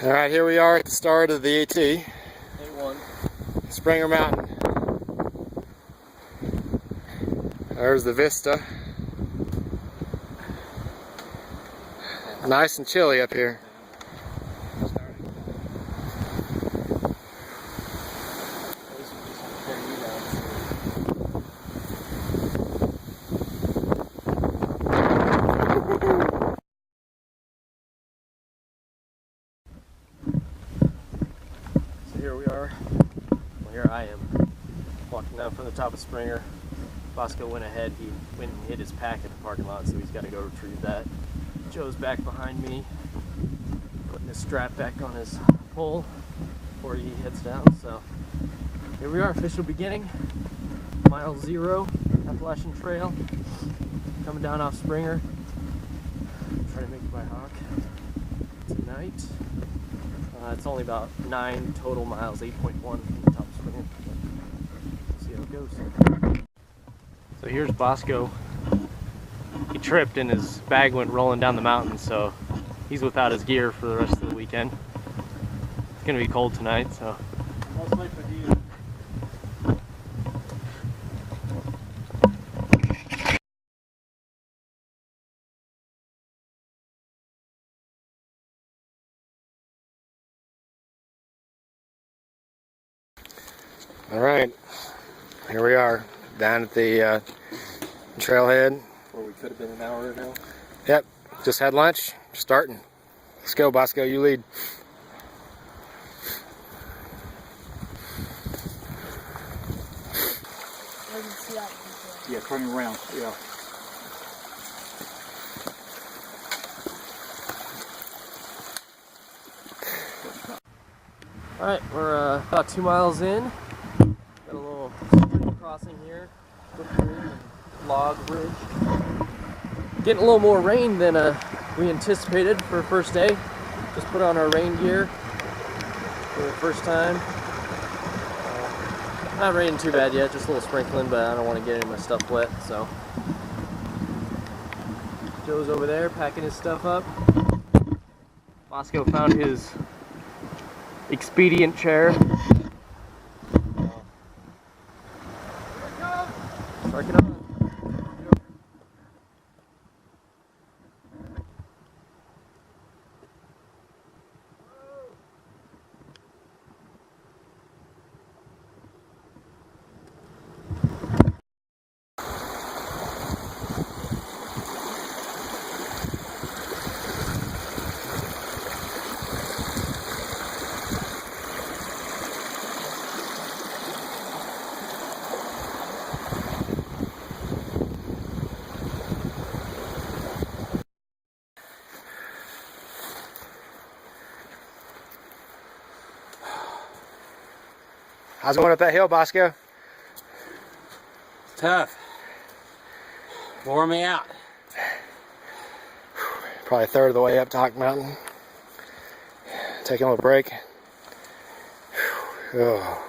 Alright, here we are at the start of the AT. A1. Spinger Mountain. There's the vista. Nice and chilly up here. So here we are. Well, here I am, walking down from the top of Spinger. Bosco went ahead. He went and hid his pack at the parking lot, so he's got to go retrieve that. Joe's back behind me, putting his strap back on his pole before he heads down. So here we are, official beginning. Mile 0, Appalachian Trail. Coming down off Spinger. Trying to make it by Hawk tonight. It's only about 9 total miles, 8.1 from the top of Spinger. We'll see how it goes. So here's Bosco. He tripped and his bag went rolling down the mountain, so he's without his gear for the rest of the weekend. It's gonna be cold tonight, so. Alright, here we are, down at the trailhead. Where we could have been an hour ago. Yep, just had lunch, starting. Let's go, Bosco, you lead. Yeah, turning around, yeah. Alright, we're about 2 miles in. Got a little stream crossing here. Log bridge. Getting a little more rain than we anticipated for first day. Just put on our rain gear for the first time. Not raining too bad yet, just a little sprinkling, but I don't want to get any of my stuff wet, so. Joe's over there packing his stuff up. Bosco found his expedient chair. Shark it on. How's it going up that hill, Bosco? Tough. Wore me out. Probably a third of the way up to Hawk Mountain. Taking a little break. Oh.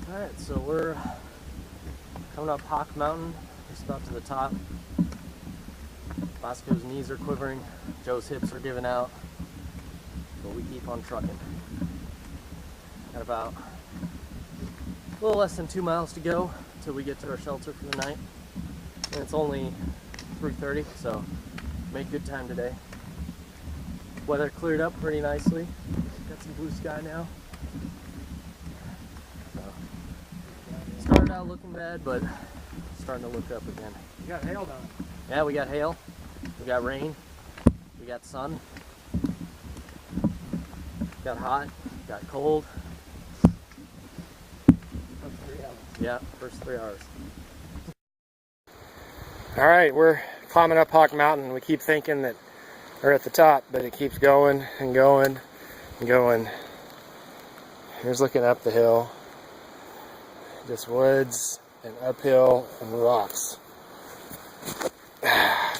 Alright, so we're coming up Hawk Mountain, just about to the top. Bosco's knees are quivering, Joe's hips are giving out, but we keep on trucking. Got about a little less than 2 miles to go until we get to our shelter for the night. And it's only 3:30, so made good time today. Weather cleared up pretty nicely. Got some blue sky now. So, started out looking bad, but starting to look up again. You got hail down. Yeah, we got hail, we got rain, we got sun, got hot, got cold. Yeah, first 3 hours. Alright, we're climbing up Hawk Mountain. We keep thinking that we're at the top, but it keeps going and going and going. Here's looking up the hill. Just woods and uphill and rocks.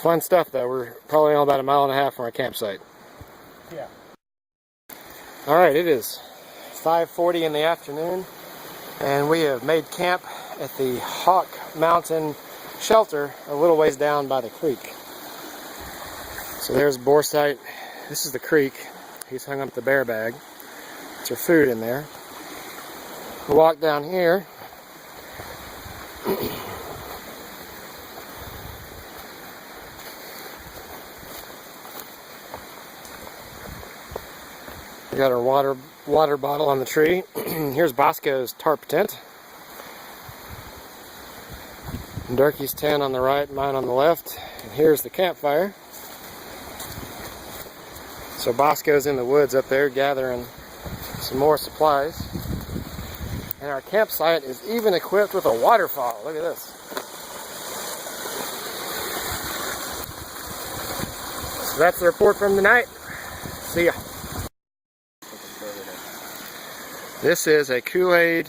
Fun stuff though. We're probably only about 1.5 miles from our campsite. Yeah. Alright, it is 5:40 in the afternoon, and we have made camp at the Hawk Mountain shelter a little ways down by the creek. So there's bore site. This is the creek. He's hung up the bear bag. It's her food in there. We walk down here. We got our water bottle on the tree. Here's Bosco's tarp tent. And Durkee's tent on the right, mine on the left. And here's the campfire. So Bosco's in the woods up there gathering some more supplies. And our campsite is even equipped with a waterfall. Look at this. So that's the report from the night. See ya. This is a Kool-Aid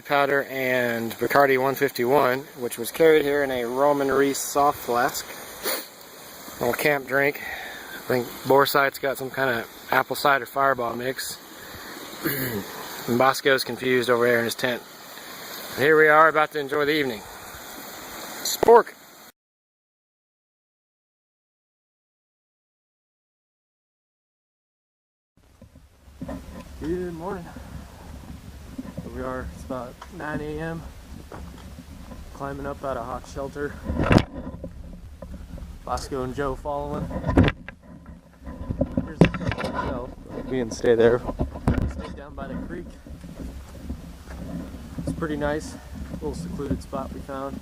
powder and Bacardi 151, which was carried here in a Roman Reese soft flask. Little camp drink. I think Borsite's got some kind of apple cider fireball mix. And Bosco's confused over there in his tent. And here we are about to enjoy the evening. Spork! Good morning. Here we are, it's about 9 a.m. Climbing up out of hot shelter. Bosco and Joe following. Here's the shelter itself. We can stay there. Stay down by the creek. It's pretty nice. Little secluded spot we found.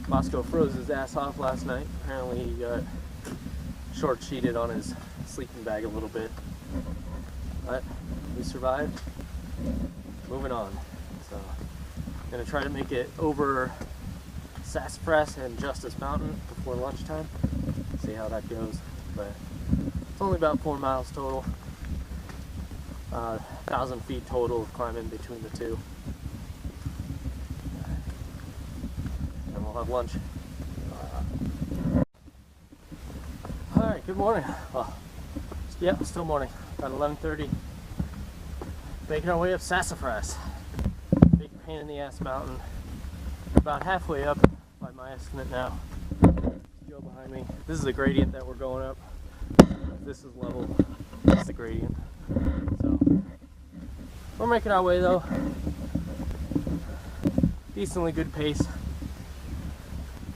Bosco froze his ass off last night. Apparently he got short-sheeted on his sleeping bag a little bit. But we survived. Moving on. So I'm gonna try to make it over Sassafras and Justice Mountain before lunchtime. See how that goes. But it's only about 4 miles total. 1,000 feet total of climbing between the two. And we'll have lunch. Alright, good morning. Well, yeah, still morning. About 11:30. Making our way up Sassafras. Big pain in the ass mountain. About halfway up by my estimate now. Joe behind me. This is the gradient that we're going up. This is level. That's the gradient. So we're making our way though. Decently good pace.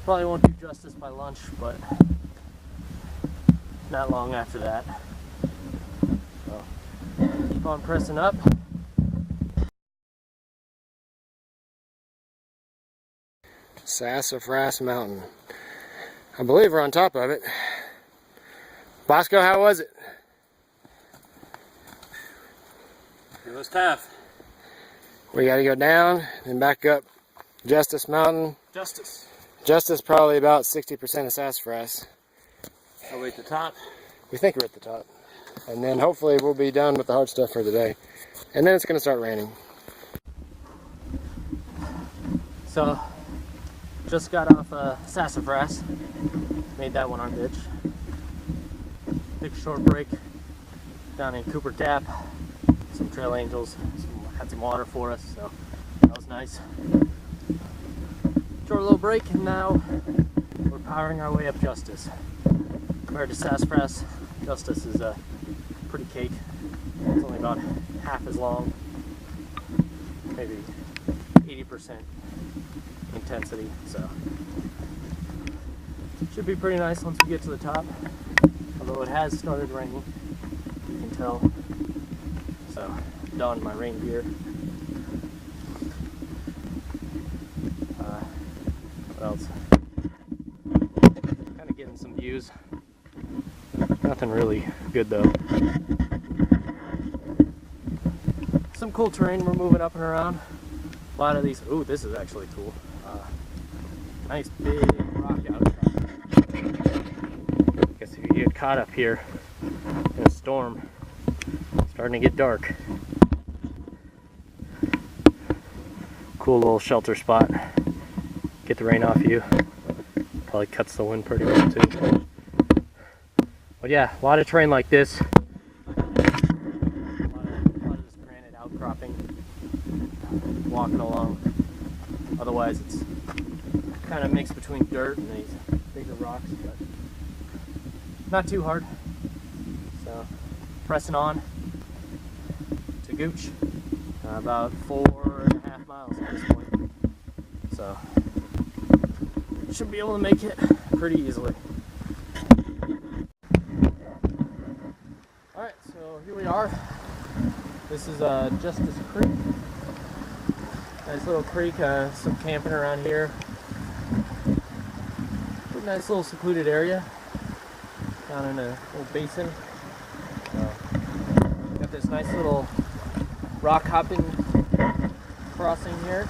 Probably won't do justice by lunch, but not long after that. So keep on pressing up. Sassafras Mountain. I believe we're on top of it. Bosco, how was it? It was tough. We got to go down and back up Justice Mountain. Justice probably about 60% of Sassafras. Are we at the top? We think we're at the top. And then hopefully we'll be done with the hard stuff for the day. And then it's going to start raining. So just got off Sassafras. Made that one our bitch. Big short break down in Gooch Gap. Some trail angels had some water for us, so that was nice. Short little break, and now we're powering our way up Justice. Compared to Sassafras, Justice is a pretty cake. It's only about half as long, maybe 80% intensity, so should be pretty nice once we get to the top. Although it has started raining, you can tell. So donned my rain gear. What else? Kind of getting some views. Nothing really good though. Some cool terrain we're moving up and around. A lot of these. Ooh, this is actually cool. Nice big rock outcrop. Guess if you get caught up here in a storm, it's starting to get dark. Cool little shelter spot. Get the rain off you. Probably cuts the wind pretty well too. But yeah, a lot of terrain like this. A lot of this granite outcropping. Walking along. Otherwise it's kind of mixed between dirt and these bigger rocks. But not too hard. So pressing on to Gooch, about 4.5 miles at this point. So should be able to make it pretty easily. Alright, so here we are. This is Justice Creek. Nice little creek, some camping around here. Pretty nice little secluded area down in a little basin. Got this nice little rock hopping crossing here.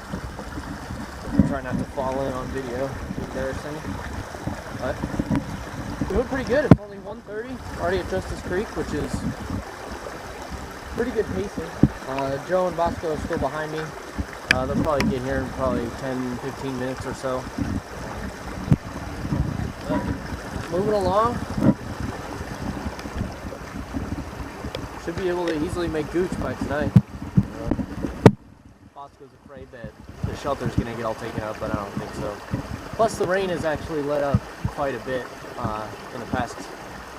Try not to fall in on video, embarrassing. But doing pretty good. It's only 1:30, already at Justice Creek, which is pretty good pacing. Joe and Bosco are still behind me. They'll probably get here in probably 10-15 minutes or so. But moving along. Should be able to easily make Gooch by tonight. Bosco's afraid that the shelter's going to get all taken up, but I don't think so. Plus the rain has actually let up quite a bit in the past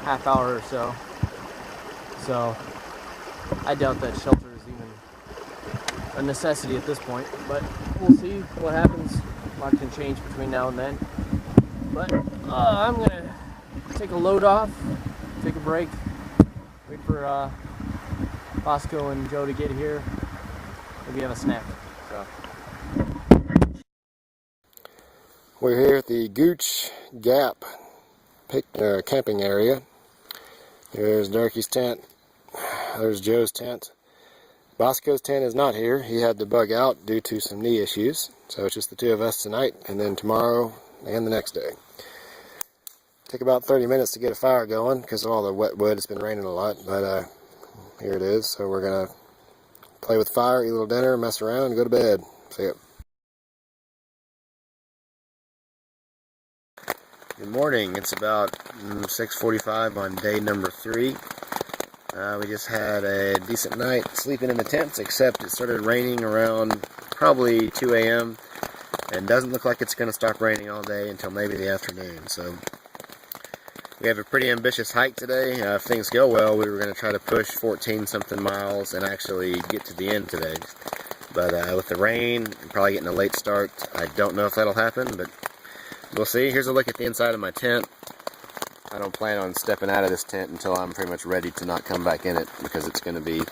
half hour or so. So I doubt that shelter is even a necessity at this point, but we'll see what happens. A lot can change between now and then. But I'm going to take a load off, take a break, wait for Bosco and Joe to get here. Maybe have a snack. So. We're here at the Gooch Gap camping area. There's Darky's tent. There's Joe's tent. Bosco's tent is not here. He had to bug out due to some knee issues. So it's just the two of us tonight, and then tomorrow and the next day. Take about 30 minutes to get a fire going because of all the wet wood. It's been raining a lot, but here it is. So we're going to play with fire, eat a little dinner, mess around, and go to bed. See ya. Good morning. It's about 6:45 on day number 3. We just had a decent night sleeping in the tents, except it started raining around probably 2 a.m. and doesn't look like it's going to stop raining all day until maybe the afternoon. So we have a pretty ambitious hike today. If things go well, we were going to try to push 14-something miles and actually get to the end today. But with the rain and probably getting a late start, I don't know if that'll happen, but we'll see. Here's a look at the inside of my tent. I don't plan on stepping out of this tent until I'm pretty much ready to not come back in it because it's going to be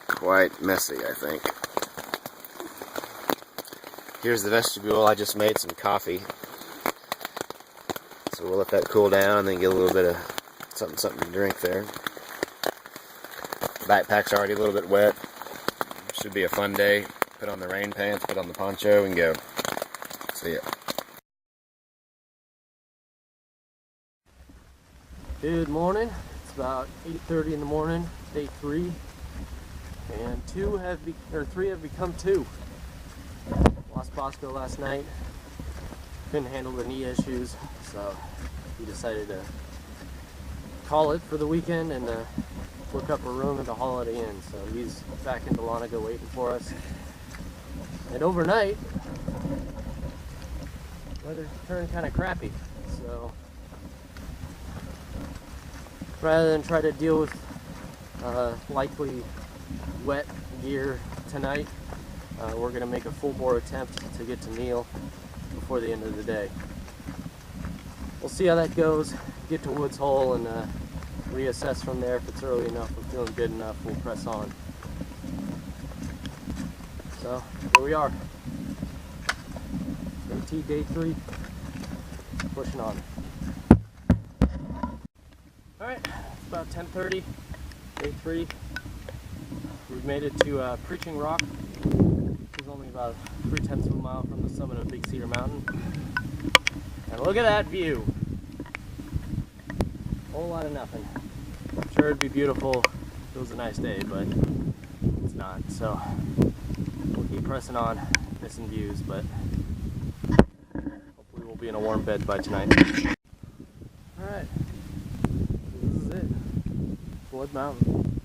quite messy, I think. Here's the vestibule. I just made some coffee. So we'll let that cool down and then get a little bit of something to drink there. Backpack's already a little bit wet. Should be a fun day. Put on the rain pants, put on the poncho, and go. See ya. Good morning. It's about 8:30 in the morning, day 3, and 3 have become 2. Lost Bosco last night. Couldn't handle the knee issues, so he decided to call it for the weekend and look up a room at the Holiday Inn. So he's back in Dahlonega waiting for us. And overnight, weather turned kind of crappy. So rather than try to deal with likely wet gear tonight, we're going to make a full bore attempt to get to Neel before the end of the day. We'll see how that goes, get to Woods Hole, and reassess from there. If it's early enough, we're feeling good enough, we'll press on. So, here we are. AT day 3, pushing on. Alright, it's about 10:30, day 3. We've made it to Preaching Rock. It's only about 3/10 of a mile from the summit of Big Cedar Mountain. And look at that view. Whole lot of nothing. I'm sure it'd be beautiful if it was a nice day, but it's not. So we'll keep pressing on, missing views, but hopefully we'll be in a warm bed by tonight. Alright. This is it. Wood Mountain.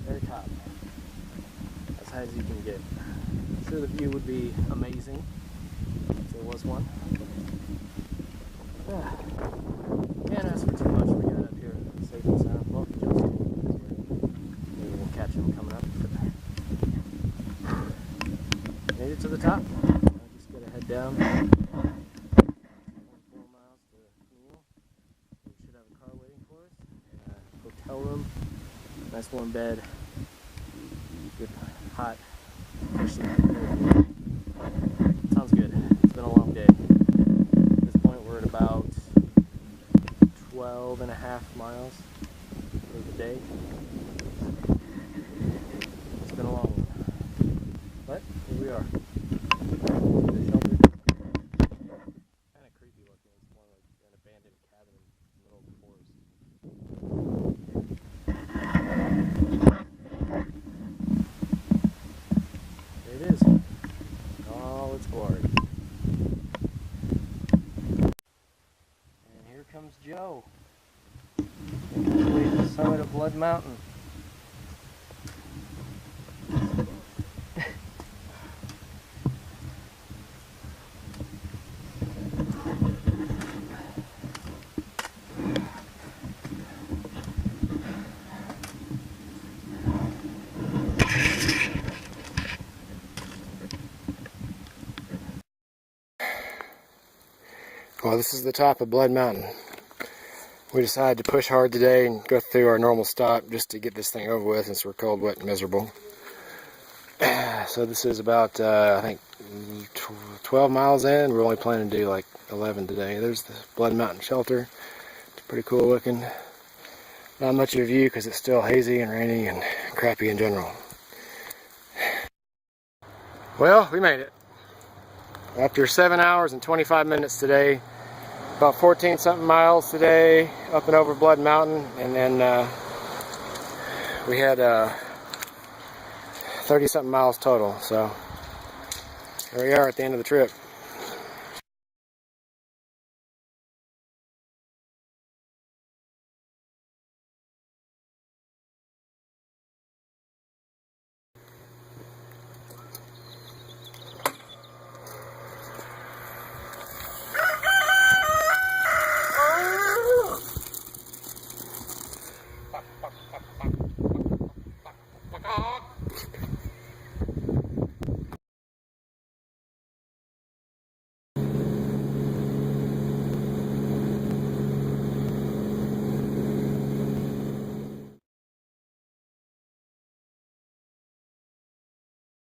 Very top. As high as you can get. I'm sure the view would be amazing if there was one. Can't ask for too much, we got Made it to the top. I just gotta head down 4 miles to Neel. We should have a car waiting for us. Hotel room. Nice warm bed. Good hot fish. Sounds good. It's been a long day. At this point we're at about 12.5 miles for the day. It's been a long one. But here we are. The shelter. Kind of creepy looking. It's more like an abandoned cabin in the middle of the forest. There it is. All its glory. And here comes Joe. Making his way to the summit of Blood Mountain. Well, this is the top of Blood Mountain. We decided to push hard today and go through our normal stop just to get this thing over with since we're cold, wet, and miserable. So this is about, I think, 12 miles in. We're only planning to do like 11 today. There's the Blood Mountain shelter. It's pretty cool looking. Not much of a view because it's still hazy and rainy and crappy in general. Well, we made it. After 7 hours and 25 minutes today, about 14 something miles today up and over Blood Mountain, and then we had 30 something miles total. So here we are at the end of the trip.